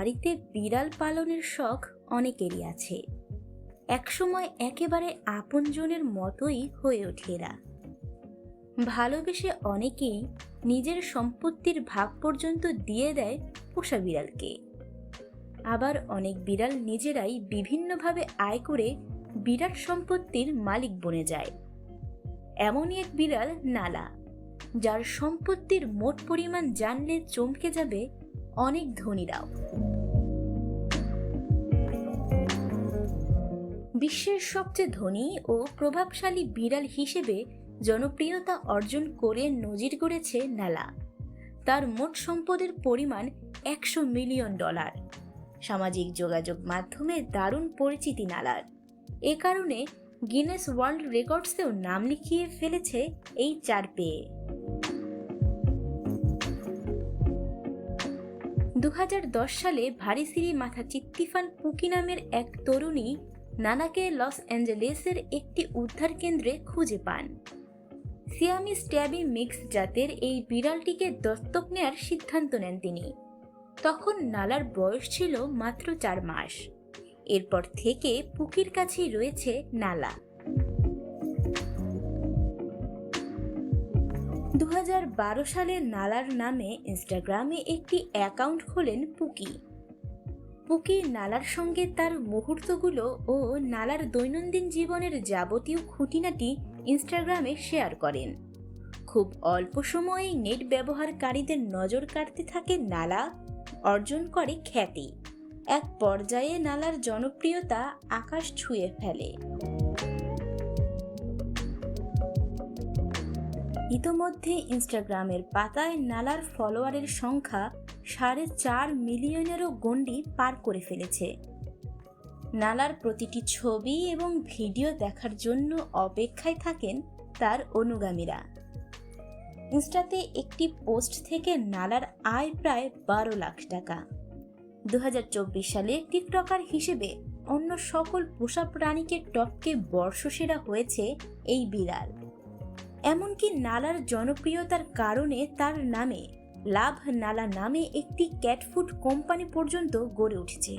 বাড়িতে বিড়াল পালনের শখ অনেকেরই আছে। একসময় একেবারে আপনজনের মতোই হয়ে ওঠে এরা। ভালোবেসে অনেকেই নিজের সম্পত্তির ভাগ পর্যন্ত দিয়ে দেয় পোষা বিড়ালকে। আবার অনেক বিড়াল নিজেরাই বিভিন্নভাবে আয় করে বিরাট সম্পত্তির মালিক বনে যায়। এমনই এক বিড়াল নালা, যার সম্পত্তির মোট পরিমাণ জানলে চমকে যাবে অনেক ধনীরাও। বিশ্বের সবচেয়ে ধনী ও প্রভাবশালী বিড়াল হিসেবে জনপ্রিয়তা অর্জন করে নজির গড়েছে নালা। তার মোট সম্পদের পরিমাণ $100 মিলিয়ন। সামাজিক যোগাযোগ মাধ্যমে দারুণ পরিচিতি নালার। এ কারণে গিনেস ওয়ার্ল্ড রেকর্ডসেও নাম লিখিয়ে ফেলেছে এই চার পেয়ে। 2010 সালে ভারিসিরি মাথা চিত্তিফান পুকি নামের এক তরুণী নানাকে লস অ্যাঞ্জেলেসের একটি উদ্ধার কেন্দ্রে খুঁজে পান। সিয়ামিস ট্যাবি মিক্স জাতের এই বিড়ালটিকে দত্তক নেয়ার সিদ্ধান্ত নেন তিনি। তখন নালার বয়স ছিল মাত্র 4 মাস। এরপর থেকে পুকির কাছেই রয়েছে নালা। 2012 সালে নালার নামে ইনস্টাগ্রামে একটি অ্যাকাউন্ট খোলেন পুকি। পুকি নালার সঙ্গে তার মুহূর্তগুলো ও নালার দৈনন্দিন জীবনের যাবতীয় খুঁটিনাটি ইনস্টাগ্রামে শেয়ার করেন। খুব অল্প সময়েই নেট ব্যবহারকারীদের নজর কাড়তে থাকে নালা, অর্জন করে খ্যাতি। এক পর্যায়ে নালার জনপ্রিয়তা আকাশ ছুঁয়ে ফেলে। ইতোমধ্যে ইনস্টাগ্রামের পাতায় নালার ফলোয়ারের সংখ্যা 4.5 মিলিয়নেরও গণ্ডি পার করে ফেলেছে। নালার প্রতিটি ছবি এবং ভিডিও দেখার জন্য অপেক্ষায় থাকেন তার অনুগামীরা। ইনস্টাতে একটি পোস্ট থেকে নালার আয় প্রায় 12 লাখ টাকা। 2024 সালে টিকটকার হিসেবে অন্য সকল পোষা প্রাণীকে টপকে বর্ষসেরা হয়েছে এই বিড়াল। এমনকি নালার জনপ্রিয়তার কারণে তার নামে লাভ নালা নামে একটি ক্যাট ফুড কোম্পানি পর্যন্ত গড়ে উঠেছে।